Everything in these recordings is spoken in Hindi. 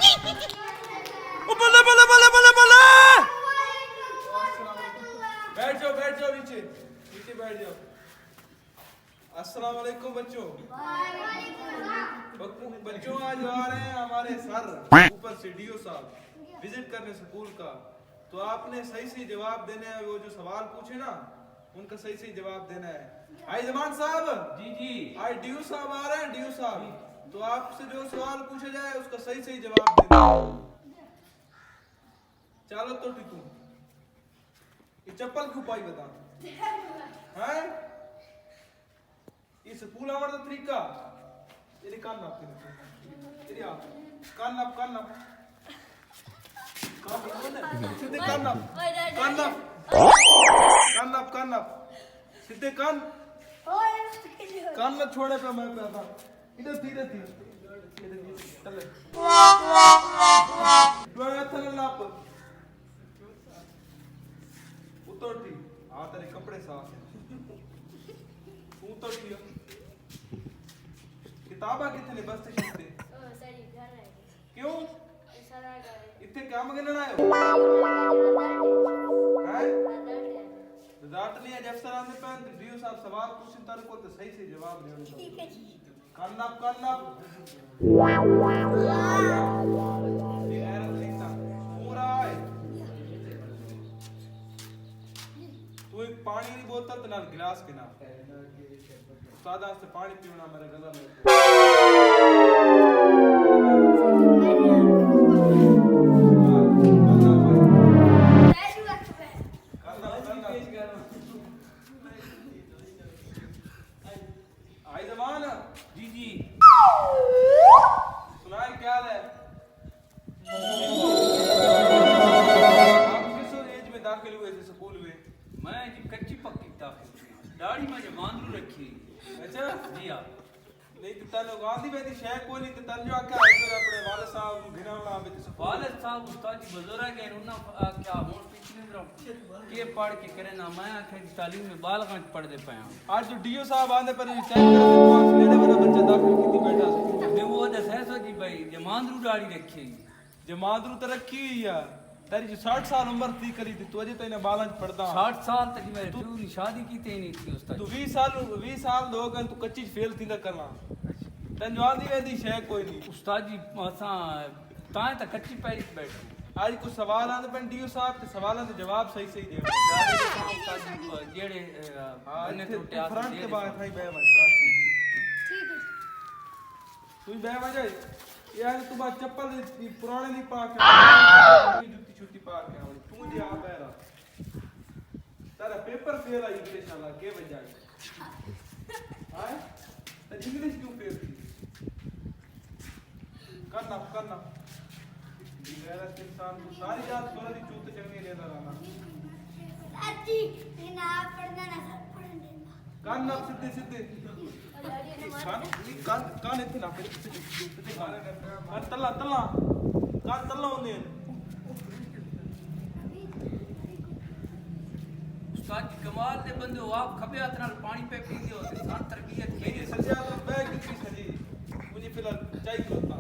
ओ बल्ले बल्ले बल्ले बल्ले बल्ले। बैठ जाओ नीचे नीचे बैठ जाओ। अस्सलाम वालेकुम बच्चों। बच्चों आज आ रहे हैं हमारे सर ऊपर से डीओ साहब विजिट करने स्कूल का। तो आपने सही सही जवाब देने हैं। वो जो सवाल पूछे ना उनका सही सही जवाब देना है। आई जमान साहब। जी जी। आज डीओ साहब आ रहे हैं। डीओ साहब तो आपसे जो सवाल पूछा जाए उसका सही सही जवाब देना है। चलो तो तू ये चप्पल क्यों पाई बता हैं? ये स्कूल आवर का तरीका तेरे कान नाप के तेरे आप कान नाप सीधे कान नाप सीधे कान न छोड़े पे मैं कहता इधर धीरे चले डोया थल नाप उतर टी आ तेरे कपड़े साफ है तू तो टी किताबा कितने बस ते शिफ्टे क्यों इतने क्या मगन आए हो हैं? रिजल्ट नहीं है जब सर आने पे डीओ साहब सवाल पूछे तारे को तो सही से जवाब देना ठीक है जी। कान नाप ये एरर लिखता पूरा है। तू एक पानी की बोतल तो ना गिलास के ना सादा से पानी पीना मेरे गला आई जमान। जी जी। सुनाए क्या है आप किस एज में दाखिल हुए थे स्कूल में? मैं जी कच्ची पक्की दाखिल दाढ़ी में जो मांदरू रखी। अच्छा जी हाँ। नहीं तो तन गांधी बैठी शय कोई नहीं तो तन जो आके आए फिर अपने वाले साहब गिना ला बे तो वालिद साहब उस्ताद जी बुजुर्ग हैं उन्होंने क्या होश पिछले तरफ के पढ़ के करे ना मैं आखिर तालीम में बाल गंज पढ़ दे पाया। आज जो डीओ साहब आने पर चेक कर तो आप लेने वाला बच्चा दाखिल कितनी बैठा से मैं वो दस सो जी भाई जो मांदरू दाढ़ी रखी जमादरू तो रखी हुई है तेरी जो 60 साल उम्र थी करी थी तू अजे तो इन्हें बालन पड़दा 60 साल तक मेरे पूरी शादी की ते नहीं थी उस्ताद तू 20 साल हो गए तू कच्ची फेल थी ना करना तन जो आंदी वेंदी शय कोई नहीं। उस्ताद जी असां ताए त कच्ची पैरी बैठे आज कुछ सवाल आंदे पे डीओ साहब ते सवालों के जवाब सही सही दे जेड़े हां टूटे फ्रंट के बाद भाई बे भाई ठीक है तू बे वजह यार तू बात चप्पल पुराने नहीं पा के जूती छुट्टी पा के आवड़ी तू जे आ बैरा तारा पेपर फेल आई इंशाल्लाह के वजह हां तो इंग्लिश क्यों फेल थी करना मेरा इंसान को सारी रात सोना दी चूत चंगे लेता रहना अजी ना पढ़ना ना सब पढ़ने देना कान ना सीधे कान इतने ना कान तल्ला होने उस्ताद जी कमाल दे बंदे हो आप खबे हाथ नाल पानी पे पींदे हो ते सान तरबियत नहीं के सजा तो बैग कितनी सजी मुझे फिलहाल चाहिए होता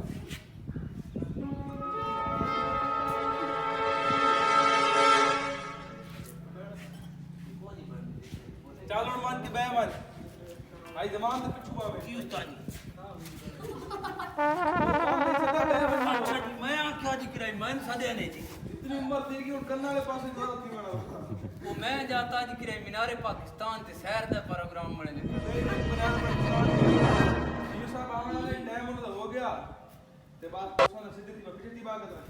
चालों मान के बैमान आई जमान तो पिछू आवे की उस्ताद जी अच्छा जी मैं आख्या जी किराई मैं सदे ने जी इतनी उम्र थी कि उन करने वाले पास ही दौरा थी वाला वो मैं जाता जी किराई मीनारे पाकिस्तान ते सैर दा प्रोग्राम बने ने ये सब आने वाले टाइम उनका हो गया ते बात सोना सीधी थी पीछे थी बात कर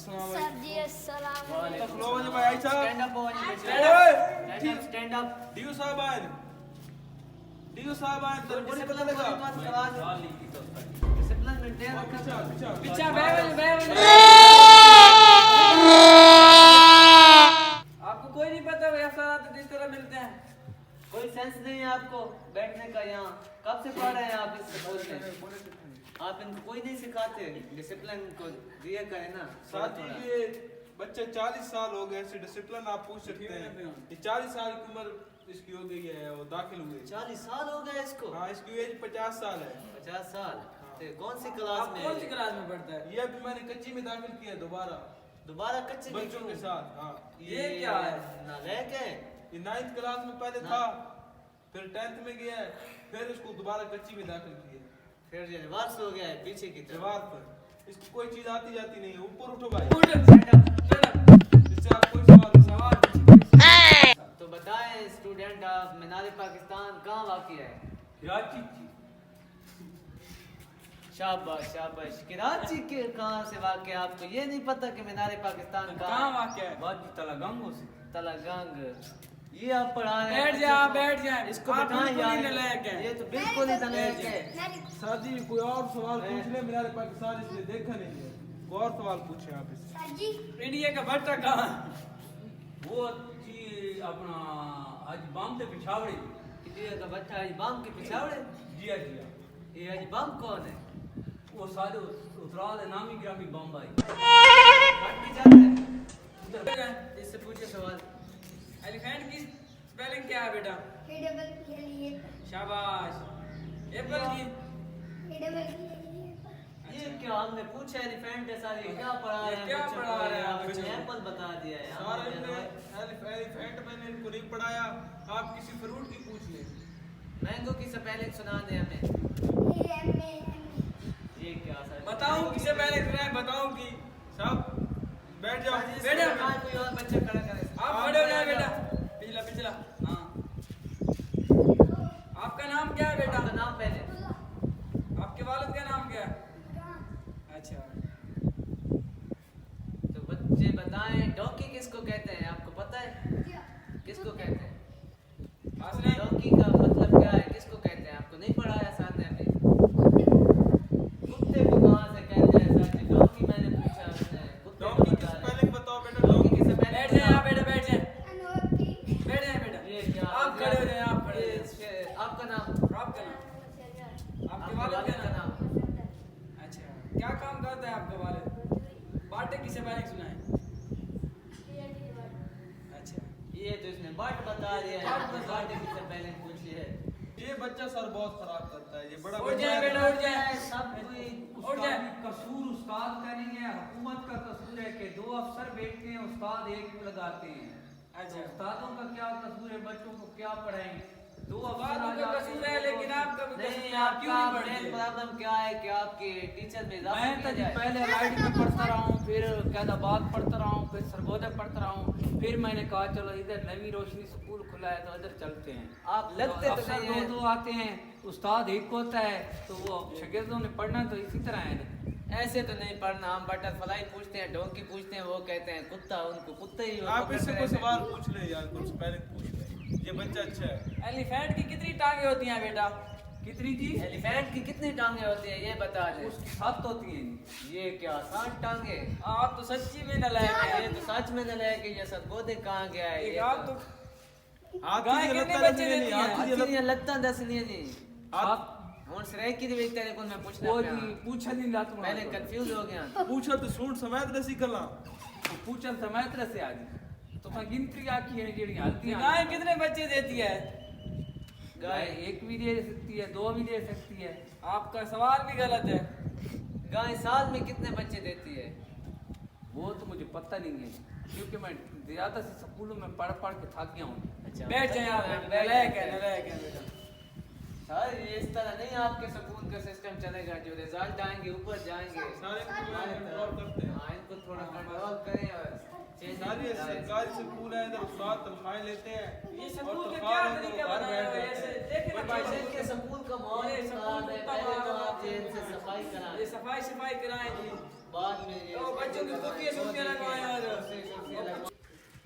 सर जी अस्सलाम वालेकुम लो वजह भाई आई साहब स्टैंड अप हो ओए स्टैंड अप डीओ साहब आए तेरे को नहीं पता लगा सवाल ली की तो डिसिप्लिन मेंटेन रखा पीछे आपको कोई नहीं पता वैसा तो जिस तरह मिलते हैं कोई सेंस नहीं है आपको बैठने का? यहाँ कब से पढ़ रहे हैं आप इस स्कूल में? आप इनको कोई नहीं सिखाते? डिसिप्लिन को दिया करें ना थोड़ा साथी थोड़ा। ये बच्चे 40 साल हो गए, ऐसे डिसिप्लिन आप पूछ सकते हैं। ये 40 साल की उम्र इसकी हो गई है, वो दाखिल हुए। 40 साल हो गए इसको? हाँ, इसकी एज 50 साल है। 50 साल? तो कौन सी क्लास में? कौन सी क्लास में पढ़ता है? ये अभी मैंने कच्ची में दाखिल किया दोबारा कच्चे में बच्चों क्यों? के साथ। हाँ, ये क्या है? नालायक है। ये 9th क्लास में पहले था, फिर 10th में गया है, फिर इसको दोबारा कच्ची में दाखिल किया। फिर ये रिवर्स हो गया है पीछे की तरफ। जवाब पर इसको कोई चीज आती जाती नहीं है। ऊपर उठो भाई, उठ, इससे आप कोई सवाल तो बताएं स्टूडेंट ऑफ मीनार पाकिस्तान कहाँ वाक़ है? कराची शाबाश शाबाश। कराची के कहाँ से वाक़ है? आपको ये नहीं पता कि मीनार पाकिस्तान कहाँ वाक़ है? बाजी तलागंगों से। तलागंग। ये आप पढ़ा रहे हैं? बैठ जा, बैठ जा। इसको आप बिठाएं बिल्कुल यार। ही नालायक हैं। ये तो बिल्कुल ही नालायक है। साजी कोई और सवाल पूछ ले। मेरा पाकिस्तान इसने देखा नहीं है, कोई और सवाल पूछे आप इससे। साजी इंडिया का भट्टा कहाँ? वो जी अपना आज बम से पिछावड़े। इंडिया का भट्टा अजबाम के पिछावड़े? जी हाँ जी हाँ। ये अजबाम कौन है? वो सारे उतराल है, नामी ग्रामी बम भाई। हट भी जाता है? उधर इससे पूछे सवाल। एलिफेंट की स्पेलिंग क्या है बेटा? ए डबल के लिए शाबाश। एप्पल की? ए डबल के लिए ये क्या हमने पूछा एलिफेंट है सारी? क्या पढ़ा रहे हैं? क्या बच्चों पढ़ा को? रहे हैं आप आपने बच्चों को? एप्पल बता दिया है। सारे हमने एलिफेंट मैंने इनको नहीं पढ़ाया। आप किसी फ्रूट की पूछ ले। मैंगो की स्पेलिंग सुना दे हमें। ए एम ए ये क्या सर? बताऊं किसे पहले सुनाए? बताऊं कि साहब बैठ जाओ। बैठ जाओ। कोई और बच्चा खड़ा करे। आप खड़े हो जाए बेटा। पिछला पिछला। हाँ। आपका नाम क्या है बेटा? आपका नाम पहले। आपके वालिद का नाम क्या है? अच्छा। तो बच्चे बताएं डोंकी किसको कहते हैं? आपको पता है किसको कहते हैं? असली डोंकी का मतलब क्या है? किसको कहते हैं? आपको नहीं पढ़ाया साथ में अभी? कुत्ते को कहाँ से कहते हैं सर? डोंकी मैंने पूछा आपसे। कुत्ते को डोंकी की बता रहे हैं। स्पेलिंग बताओ बेटा। डोंकी की बैठ स्पेलिंग जाए यहाँ बेटा, बैठ जाए। अनोखी बैठ जाए बेटा। ये क्या? आप खड़े हो जाए, आप खड़े हो जाए। आपका नाम? आपका नाम? आपके आपके वालिद वालिद का का नाम? नाम? अच्छा। क्या काम करता है आपका वालिद? बाटे की स्पेलिंग सुनाए। अच्छा। ये तो इसने बट बता दिया है। बट की स्पेलिंग पूछी है। ये बच्चा सर बहुत खराब करता है। ये बड़ा उठ बच्चा जाए है। बेटा, उठ जाए। सब कोई उठ जाए। कसूर उस्ताद का नहीं है, हुकूमत का कसूर है कि 2 अफसर बैठते हैं, उस्ताद एक लगाते हैं। अच्छा। उस्तादों का क्या कसूर है? बच्चों को क्या पढ़ाएंगे? 2 बात अफसर का कसूर है, लेकिन आपका भी कसूर नहीं, है। आप क्यों नहीं आपका पढ़ते? मेन प्रॉब्लम क्या है कि आपके टीचर में इजाफा मैं तो किया जी जाए। पहले राइड में पढ़ता रहा हूँ, फिर कैदाबाद पढ़ता रहा हूँ, फिर सरगोदा पढ़ता रहा हूँ, फिर मैंने कहा चलो इधर नवी रोशनी स्कूल खुला है तो इधर चलते हैं। आप लगते तो अफसर नहीं हैं। 2 आते हैं, उस्ताद एक होता है, तो वो शागिर्दों ने पढ़ना तो इसी तरह है। ऐसे तो नहीं पढ़ना। हम बटरफ्लाई पूछते हैं, डोंकी पूछते हैं, वो कहते हैं कुत्ता। उनको कुत्ते ही वो आप इससे पकड़ते कोई रहते हैं। सवाल पूछ ले यार, कुछ स्पेलिंग पूछ ले। ये बच्चा अच्छा है। एलिफेंट की कितनी टांगे होती हैं बेटा? कितनी जी? एलिफेंट की कितनी टांगे होती है ये बता दे। उसकी 7 होती हैं। ये क्या 60 टांगे? आप तो सच्ची में नालायक हैं। ये तो सच में न है कि ये सदगोदे कहाँ गया है? एक ये आप तो तो आप गाय किसी कितने लगता बच्चे नहीं देती आप हैं? किसी अच्छी लग- नहीं लगता दस नहीं जी। आप ਹੁਣ ਸਰਾਇਕ ਦੀ ਵੇਖਤੇ ਨੇ ਕੋਲ ਮੈਂ ਪੁੱਛਣਾ वो ਪਿਆ जी पूछा नहीं ला तुम्हारा पहले कंफ्यूज हो गया। पूछो तो सूट समेत रसी कला। पूछन समय तरह से आज तो मैं गिनती आखी है जेड़ी हल्दी गाय कितने बच्चे देती है? गाय एक भी दे सकती है, 2 भी दे सकती है। आपका सवाल भी गलत है। गाय साल में कितने बच्चे देती है? वो तो मुझे पता नहीं है क्योंकि मैं ज्यादा से स्कूलों में पढ़ के थक गया हूँ। अच्छा बैठ जाए आप, नालायक है, नालायक है बेटा। सर ये इस तरह नहीं आपके स्कूल का सिस्टम चलेगा। जो रिजल्ट आएंगे ऊपर जाएंगे। सारे कंट्रोल करते हैं। हाँ, इनको थोड़ा कंट्रोल करें और चेंज सारी सरकारी स्कूल है, इधर उस्ताद तनख्वाहें लेते हैं। ये और स्कूल का तनख्वाह क्या लेकर तरीका वो घर बनाया बैठ हुआ है? जाते ऐसे हैं। देखे ना भाई भाई, इनके स्कूल का माहौल ये ही स्कूल खराब है। का पहले तो माहौल आप ये इनसे सफाई कराएं, ये सफाई कराएं जी। बाद में ये तो बच्चों की कुर्सियां लगवाएं और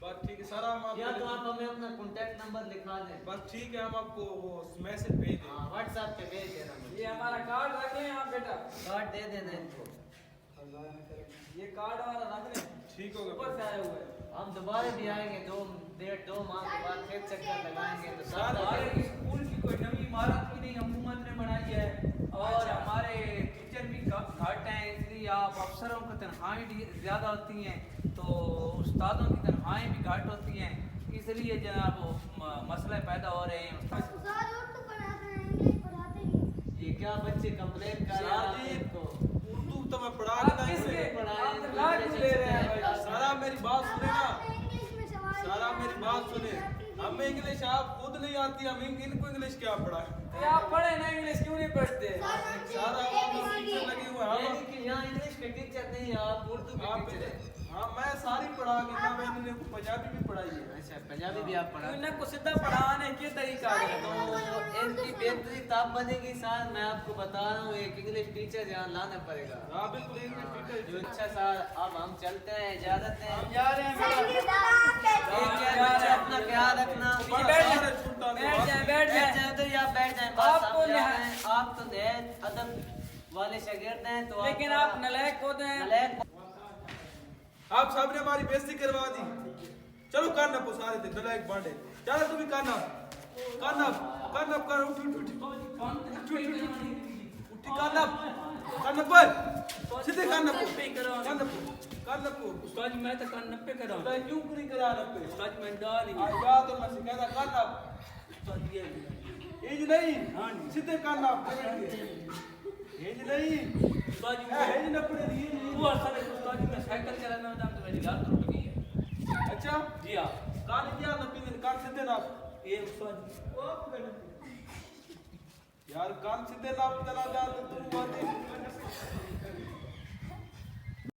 बस ठीक है सारा हम या तो आपको आप हमें अपना कॉन्टैक्ट नंबर लिखा दें। बस ठीक है हम आपको वो मैसेज भेज देंगे। हाँ व्हाट्सएप पे भेज देना मुझे। ये हमारा कार्ड रख लें आप बेटा। कार्ड दे देना इनको। ये कार्ड हमारा रख लें, ठीक होगा। ऊपर से आया हुआ है। हम दोबारा भी आएंगे 2 माह के बाद फिर चक्कर लगाएंगे तो सर हमारे स्कूल की कोई नई इमारत भी नहीं हुकूमत ने बनाई है और हमारे टीचर भी घट हैं, इसलिए आप अफसरों की तनख्वाहें ज़्यादा होती हैं तो उस्तादों की तनख्वाहें भी घट होती हैं, इसलिए जनाब मसले पैदा हो रहे हैं। उस्ताद उर्दू पढ़ाते हैं, इंग्लिश पढ़ाते नहीं। ये क्या बच्चे कंप्लेंट कर रहे हैं आपको? उर्दू तो मैं पढ़ा आप के नहीं किसके पढ़े। आप लाख ले रहे हैं भाई? सारा मेरी बात सुने ना, इंग्लिश में सवाल सारा मेरी बात सुने। हमें इंग्लिश आप खुद नहीं आती, हम इनको इंग्लिश क्या पढ़ाए? तो आप पढ़े ना इंग्लिश क्यों नहीं पढ़ते? सारा टीचर लगे हुए हैं। यानी कि यहाँ इंग्लिश के टीचर नहीं, आप उर्दू के आप टीचर हैं। हाँ मैं सारी पढ़ा के ना, मैंने पंजाबी भी पढ़ाई है। अच्छा, पंजाबी भी आप पढ़ा? इन्हें को सीधा पढ़ाने के तरीका है तो इनकी बेहतरी तब बनेगी सर, मैं आपको बता रहा हूँ, एक इंग्लिश टीचर यहाँ लाना पड़ेगा। हाँ बिल्कुल इंग्लिश टीचर। अच्छा सर, अब हम चलते हैं, इजाजत है। जा रहे हैं सही बेटा। बात है। ठीक है बच्चे, अपना ख्याल रखना। बैठ जाए बैठ जाए। तो आप बैठ जाएं। आपको आप तो नहायत अदब वाले शागिर्द हैं तो लेकिन आप नलायक होते हैं। नलायक आप सबने हमारी बेइज्जती करवा दी। चलो कान नपो सारे थे नलायक बांडे। चलो तुम भी कान नप कर उठ कान नप सीधे कान नपो। उस्ताद मैं तो कान नप्पे कर रहा हूँ। तो क्यों नहीं करा नपे? उस्ताद मैं डाल ही आ जा तो मैं सिखाता कान नप। उस्ताद ये एज नहीं, सीधे कान नप। एज नहीं, उस्ताद एज नपने दिए। वो असल है उस्ताद मैं साइकिल चलाना होता तो मेरी लात टूट गई है। अच्छा जी हाँ कान क्या नपी कान सीधे नप। ये उस्ताद यार कान सीधे नाप चला जा तो तुम